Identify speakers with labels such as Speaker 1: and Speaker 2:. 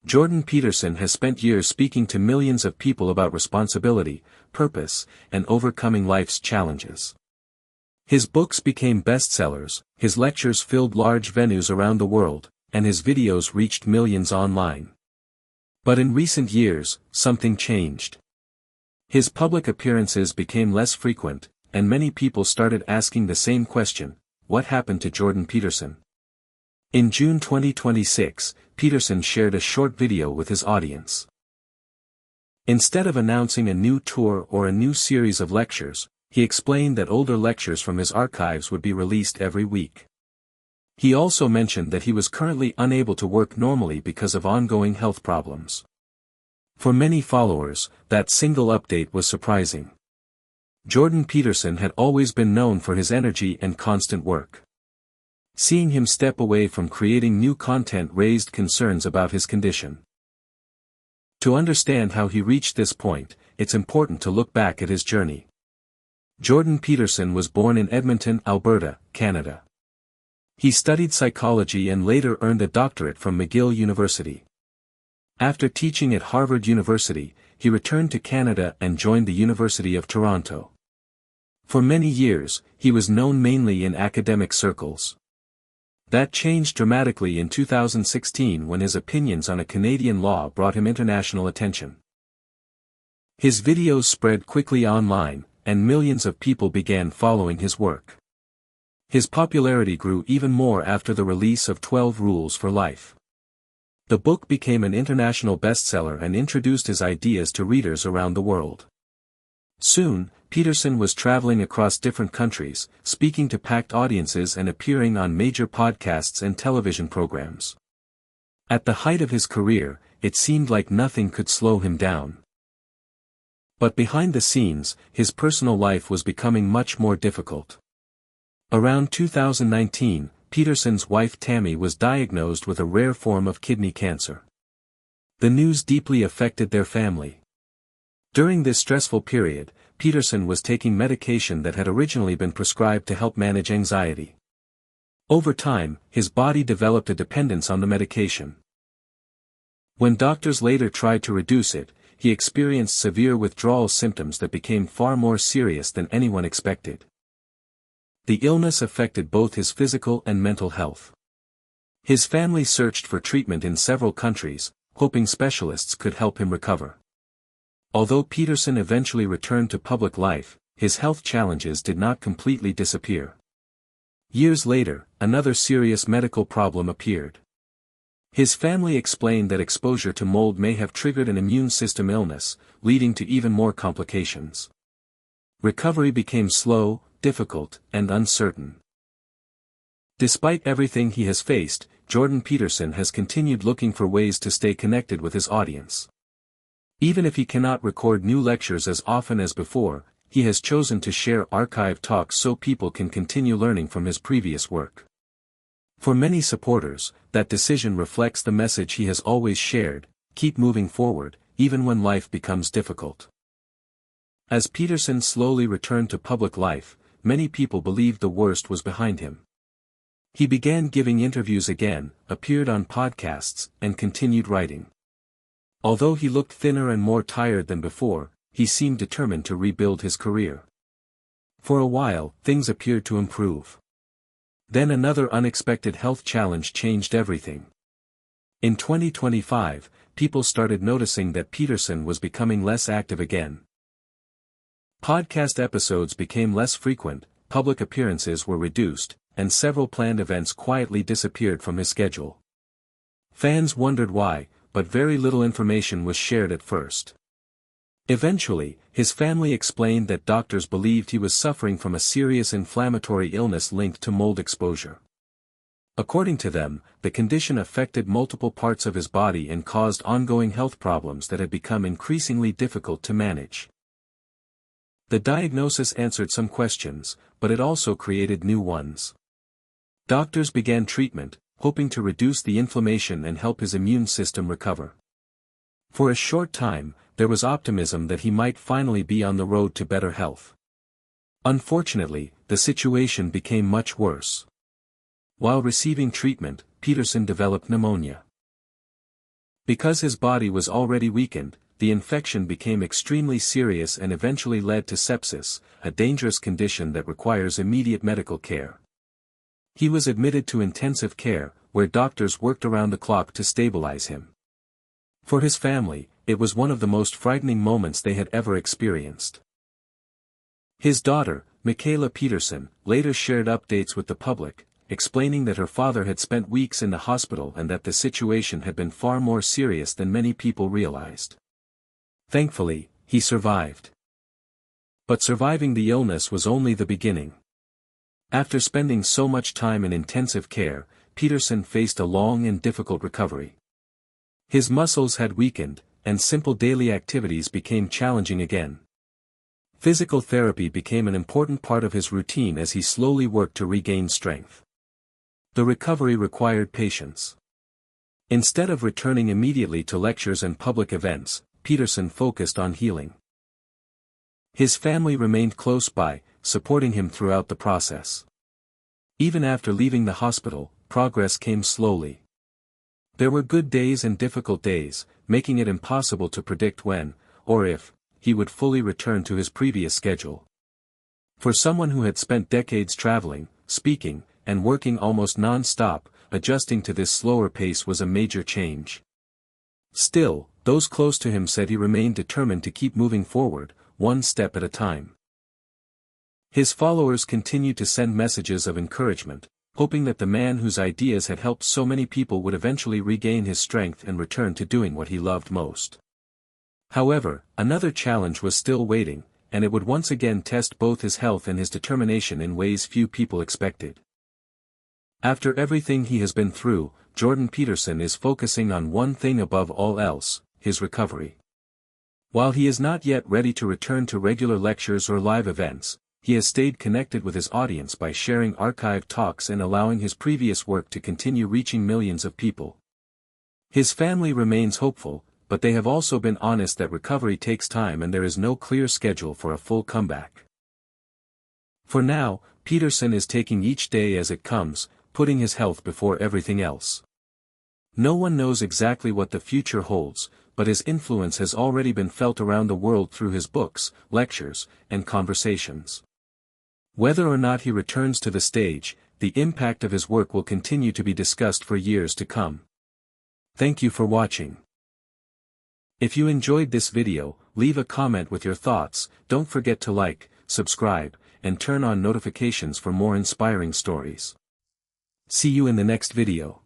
Speaker 1: Jordan Peterson has spent years speaking to millions of people about responsibility, purpose, and overcoming life's challenges. His books became bestsellers, his lectures filled large venues around the world, and his videos reached millions online. But in recent years, something changed. His public appearances became less frequent, and many people started asking the same question: what happened to Jordan Peterson? In June 2026, Peterson shared a short video with his audience. Instead of announcing a new tour or a new series of lectures, he explained that older lectures from his archives would be released every week. He also mentioned that he was currently unable to work normally because of ongoing health problems. For many followers, that single update was surprising. Jordan Peterson had always been known for his energy and constant work. Seeing him step away from creating new content raised concerns about his condition. To understand how he reached this point, it's important to look back at his journey. Jordan Peterson was born in Edmonton, Alberta, Canada. He studied psychology and later earned a doctorate from McGill University. After teaching at Harvard University, he returned to Canada and joined the University of Toronto. For many years, he was known mainly in academic circles. That changed dramatically in 2016 when his opinions on a Canadian law brought him international attention. His videos spread quickly online, and millions of people began following his work. His popularity grew even more after the release of 12 Rules for Life. The book became an international bestseller and introduced his ideas to readers around the world. Soon, Peterson was traveling across different countries, speaking to packed audiences and appearing on major podcasts and television programs. At the height of his career, it seemed like nothing could slow him down. But behind the scenes, his personal life was becoming much more difficult. Around 2019, Peterson's wife Tammy was diagnosed with a rare form of kidney cancer. The news deeply affected their family. During this stressful period, Peterson was taking medication that had originally been prescribed to help manage anxiety. Over time, his body developed a dependence on the medication. When doctors later tried to reduce it, he experienced severe withdrawal symptoms that became far more serious than anyone expected. The illness affected both his physical and mental health. His family searched for treatment in several countries, hoping specialists could help him recover. Although Peterson eventually returned to public life, his health challenges did not completely disappear. Years later, another serious medical problem appeared. His family explained that exposure to mold may have triggered an immune system illness, leading to even more complications. Recovery became slow, difficult, and uncertain. Despite everything he has faced, Jordan Peterson has continued looking for ways to stay connected with his audience. Even if he cannot record new lectures as often as before, he has chosen to share archive talks so people can continue learning from his previous work. For many supporters, that decision reflects the message he has always shared: keep moving forward, even when life becomes difficult. As Peterson slowly returned to public life, many people believed the worst was behind him. He began giving interviews again, appeared on podcasts, and continued writing. Although he looked thinner and more tired than before, he seemed determined to rebuild his career. For a while, things appeared to improve. Then another unexpected health challenge changed everything. In 2025, people started noticing that Peterson was becoming less active again. Podcast episodes became less frequent, public appearances were reduced, and several planned events quietly disappeared from his schedule. Fans wondered why, but very little information was shared at first. Eventually, his family explained that doctors believed he was suffering from a serious inflammatory illness linked to mold exposure. According to them, the condition affected multiple parts of his body and caused ongoing health problems that had become increasingly difficult to manage. The diagnosis answered some questions, but it also created new ones. Doctors began treatment, hoping to reduce the inflammation and help his immune system recover. For a short time, there was optimism that he might finally be on the road to better health. Unfortunately, the situation became much worse. While receiving treatment, Peterson developed pneumonia. Because his body was already weakened, the infection became extremely serious and eventually led to sepsis, a dangerous condition that requires immediate medical care. He was admitted to intensive care, where doctors worked around the clock to stabilize him. For his family, it was one of the most frightening moments they had ever experienced. His daughter, Michaela Peterson, later shared updates with the public, explaining that her father had spent weeks in the hospital and that the situation had been far more serious than many people realized. Thankfully, he survived. But surviving the illness was only the beginning. After spending so much time in intensive care, Peterson faced a long and difficult recovery. His muscles had weakened, and simple daily activities became challenging again. Physical therapy became an important part of his routine as he slowly worked to regain strength. The recovery required patience. Instead of returning immediately to lectures and public events, Peterson focused on healing. His family remained close by, supporting him throughout the process. Even after leaving the hospital, progress came slowly. There were good days and difficult days, making it impossible to predict when, or if, he would fully return to his previous schedule. For someone who had spent decades traveling, speaking, and working almost non-stop, adjusting to this slower pace was a major change. Still, those close to him said he remained determined to keep moving forward, one step at a time. His followers continued to send messages of encouragement, hoping that the man whose ideas had helped so many people would eventually regain his strength and return to doing what he loved most. However, another challenge was still waiting, and it would once again test both his health and his determination in ways few people expected. After everything he has been through, Jordan Peterson is focusing on one thing above all else, his recovery. While he is not yet ready to return to regular lectures or live events, he has stayed connected with his audience by sharing archived talks and allowing his previous work to continue reaching millions of people. His family remains hopeful, but they have also been honest that recovery takes time and there is no clear schedule for a full comeback. For now, Peterson is taking each day as it comes, putting his health before everything else. No one knows exactly what the future holds, but his influence has already been felt around the world through his books, lectures, and conversations. Whether or not he returns to the stage, the impact of his work will continue to be discussed for years to come. Thank you for watching. If you enjoyed this video, leave a comment with your thoughts, don't forget to like, subscribe, and turn on notifications for more inspiring stories. See you in the next video.